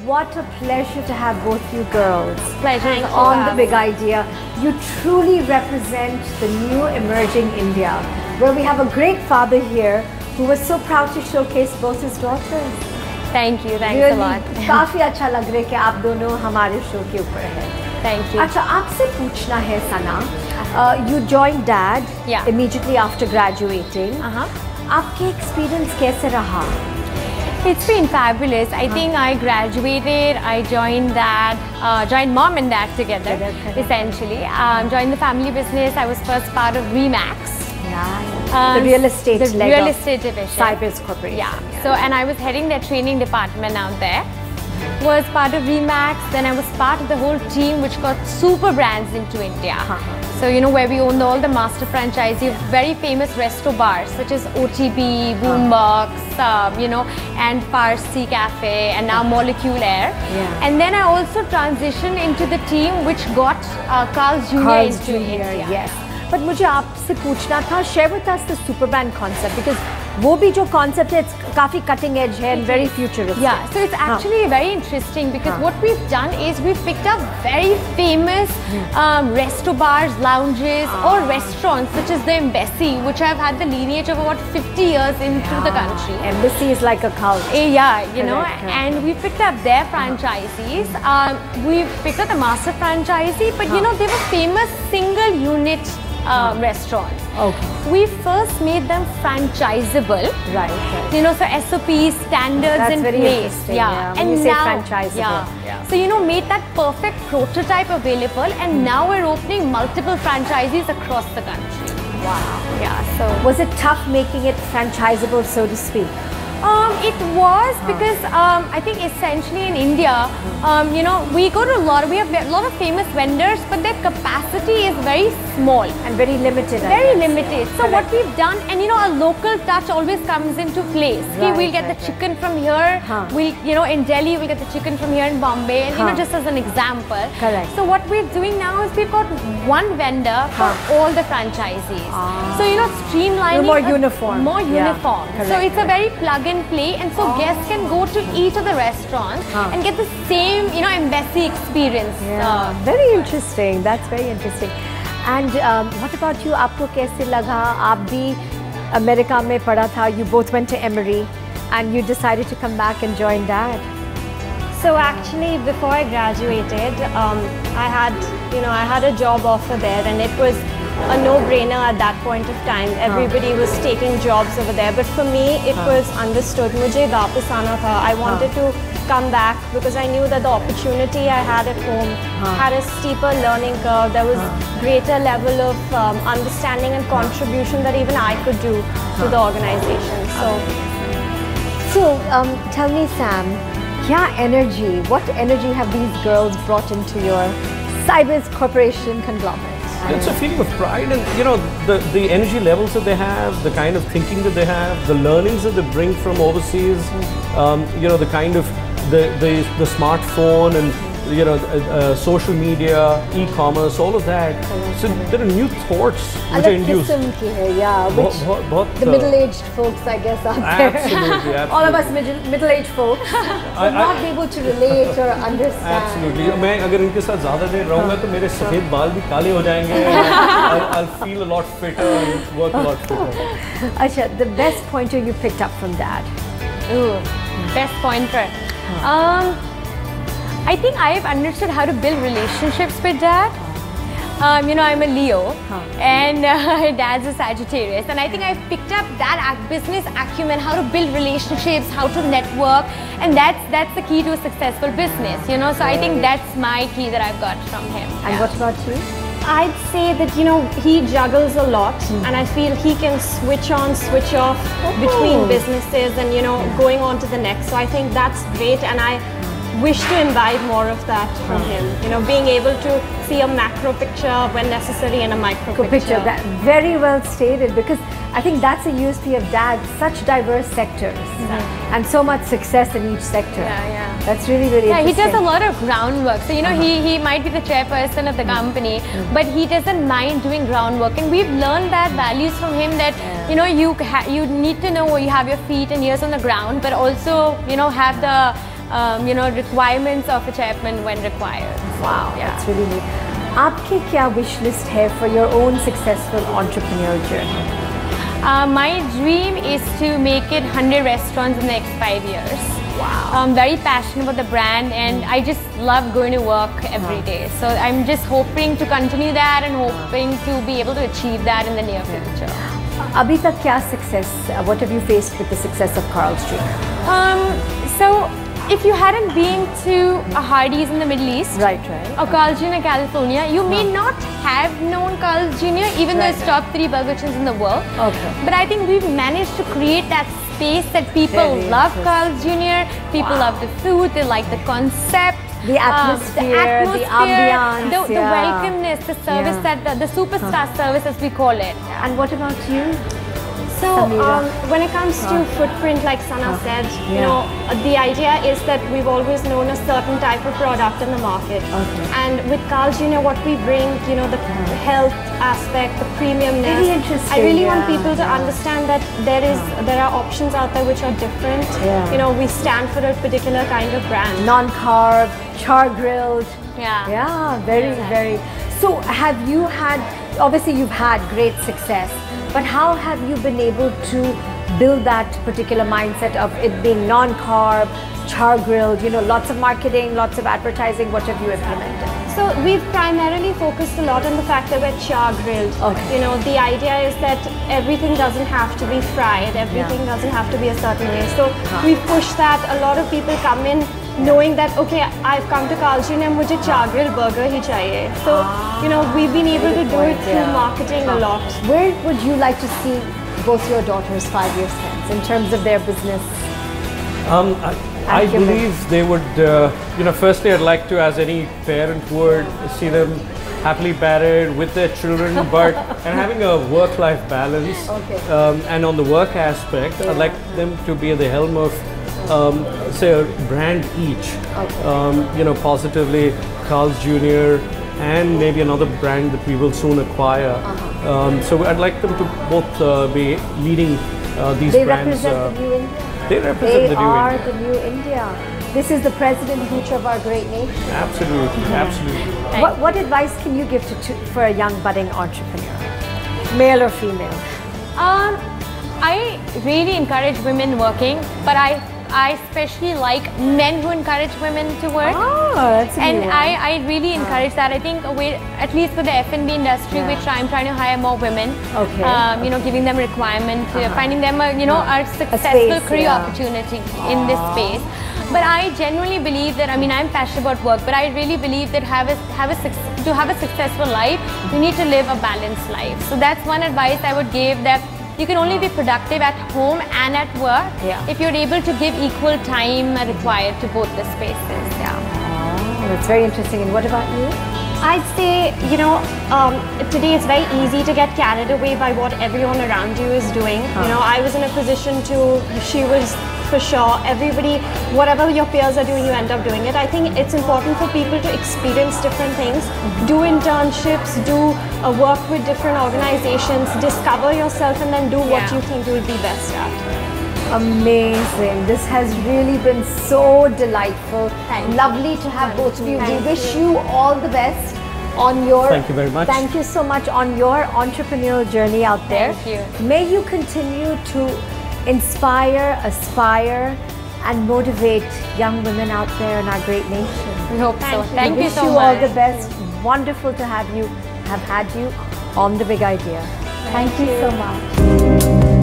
what a pleasure to have both you girls. Pleasure on the Big Idea. You truly represent the new emerging India, where we have a great father here who was so proud to showcase both his daughters. Thank you, thanks really, a lot. काफी अच्छा लग रहा है कि आप दोनों हमारे show के ऊपर हैं. Thank you. अच्छा, आपसे पूछना है सना, you joined Dad immediately after graduating. आपके experience कैसे रहा? It's been fabulous. I think I graduated, I joined Dad, joined Mom and Dad together, essentially. Joined the family business. I was first part of Remax. The real estate division. CybizCorp's. Yeah. So, and I was heading their training department out there. Was part of Remax. Then I was part of the whole team which got Superbrands into India. So, you know, where we owned all the master franchisee of very famous resto bars such as OTB, Boombox, you know, and Parsi Cafe, and now Molecule Air. And then I also transitioned into the team which got Carl's Jr. into India. Yes. But मुझे आपसे पूछना था, share with us the Superbrand concept, because वो भी जो concept है, it's काफी cutting edge है and very futuristic. Yeah, so it's actually very interesting because what we've done is we've picked up very famous resto bars, lounges or restaurants such as the Embassy, which have had the lineage of about 50 years into the country. Embassy is like a cult. Yeah, you know, and we picked up their franchisees. We've picked up the master franchisee, but you know, they were famous single unit restaurants. We first made them franchisable. Right. You know, so SOPs, standards in place. And you say franchisable. So, you know, made that perfect prototype available, and now we're opening multiple franchisees across the country. Wow. Yeah. So was it tough making it franchisable, so to speak? It was because I think essentially in India, you know, we have a lot of famous vendors, but their capacity is very small and very limited. Very limited. So what we've done, and you know, a local touch always comes into place. We'll get the chicken from here. We'll, you know, in Delhi, we'll get the chicken from here in Bombay, and you know, just as an example. Correct. So what we're doing now is we've got one vendor for all the franchisees. So you know, streamlining. More uniform. More uniform. So it's a very plug and play, and so guests can go to each of the restaurants and get the same, you know, Embassy experience. Very interesting. That's very interesting. And what about you? आपको कैसे लगा? आप भी America में पढ़ा था. You both went to Emory, and you decided to come back and join Dad. So actually, before I graduated, I had a job offer there, and it was a no-brainer at that point of time. Everybody was taking jobs over there, but for me, it was understood. मुझे वापस आना था. I wanted to come back because I knew that the opportunity I had at home had a steeper learning curve. There was greater level of understanding and contribution that even I could do to the organization. So tell me, Sam, what energy have these girls brought into your Cybiz Corporation conglomerate? It's a feeling of pride, and you know, the energy levels that they have, the kind of thinking that they have, the learnings that they bring from overseas, you know, the kind of the smartphone and you know, social media, e-commerce, all of that. So there are new thoughts which are induced. The middle-aged folks, I guess, out there. Absolutely. All of us middle-aged folks will not be able to relate or understand. Absolutely. मैं अगर इनके साथ ज़्यादा देर रहूँगा तो मेरे सफ़ेद बाल भी काले हो जाएंगे. I'll feel a lot fitter and work a lot fitter. Acha, the best pointer you picked up from Dad? Ooh, best pointer. I think I've understood how to build relationships with Dad. You know, I'm a Leo and Dad's a Sagittarius, and I think I've picked up that business acumen, how to build relationships, how to network, and that's the key to a successful business, you know. So I think that's my key that I've got from him. And what about you? I'd say that, you know, he juggles a lot, and I feel he can switch on, switch off between businesses and, you know, going on to the next. So I think that's great, and I wish to imbibe more of that from him. You know, being able to see a macro picture when necessary and a micro picture. That very well stated, because I think that's a USP of Dad, such diverse sectors and so much success in each sector. That's really, really interesting. He does a lot of groundwork. So, you know, he might be the chairperson of the company, but he doesn't mind doing groundwork. And we've learned that values from him, that, you know, you need to know where you have your feet and ears on the ground, but also, you know, have the requirements of a chairman when required. Wow, Yeah. that's really neat. आपकी क्या wish list है for your own successful entrepreneurial journey? My dream is to make it 100 restaurants in the next 5 years. Wow. I'm very passionate about the brand and I just love going to work every day. So I'm just hoping to continue that and hoping to be able to achieve that in the near future. अभी तक क्या success? What have you faced with the success of Carl's Jr.? So if you hadn't been to a Hardee's in the Middle East, Right. or Carl's Jr. California, you may not have known Carl's Jr. even though it's top 3 burger chains in the world. Okay. But I think we've managed to create that space that people Very love interesting. Carl's Jr. People love the food, they like the concept. The atmosphere, the ambiance, the welcomeness, the service the superstar service as we call it. And what about you? So Sameera. when it comes to footprint, like Sana said, you know, the idea is that we've always known a certain type of product in the market. Okay. And with Carl's Jr., what we bring, you know, the health aspect, the premiumness. Very interesting, I really want yeah. people to understand that there are options out there which are different. Yeah. You know, we stand for a particular kind of brand. Non-carb, char-grilled. Yeah. Yeah, very. So have you had, obviously you've had great success, but how have you been able to build that particular mindset of it being non-carb, char-grilled, you know, lots of marketing, lots of advertising? What have you implemented? So we've primarily focused a lot on the fact that we're char-grilled. Okay. You know, the idea is that everything doesn't have to be fried, everything doesn't have to be a certain way. So we push that. A lot of people come in knowing that, okay, I've come to Carl's Jr. and मुझे char-grilled burger ही चाहिए. So, you know, we've been able to do it through marketing a lot. Where would you like to see both your daughters 5 years hence in terms of their business? I believe they would, firstly I'd like to, as any parent would, see them happily married with their children, but and having a work-life balance. Okay. And on the work aspect, I'd like them to be at the helm of, say, a brand each. Okay. Positively Carl's Jr. and maybe another brand that we will soon acquire. So I'd like them to both be leading these They brands. represent the new India. They represent They the new are India. the new India. This is the president future of our great nation. Absolutely, absolutely. What advice can you give for a young budding entrepreneur, male or female? I really encourage women working, but I especially like men who encourage women to work. Oh, that's a And new one. I really encourage that. I think at least for the F&B industry, I'm trying to hire more women. Okay. Giving them requirement, finding them a successful space, career yeah. opportunity in this space. But I genuinely believe that, I'm passionate about work, but I really believe that to have a successful life, you need to live a balanced life. So that's one advice I would give, that you can only be productive at home and at work if you're able to give equal time required to both the spaces. Yeah. Oh, that's very interesting. And what about you? I'd say, today it's very easy to get carried away by what everyone around you is doing. I was in a position she was, for sure, everybody, whatever your peers are doing, you end up doing it. I think it's important for people to experience different things, do internships, do work with different organizations, discover yourself, and then do what you think you will be best at. Amazing. This has really been so delightful. Lovely to have both of you. We wish you all the best on your... Thank you very much. Thank you so much on your entrepreneurial journey out there. Thank you. May you continue to inspire, aspire, and motivate young women out there in our great nation. We hope so. Thank you so wish you much. all the best. Wonderful to have had you on The Big Idea. Thank you so much.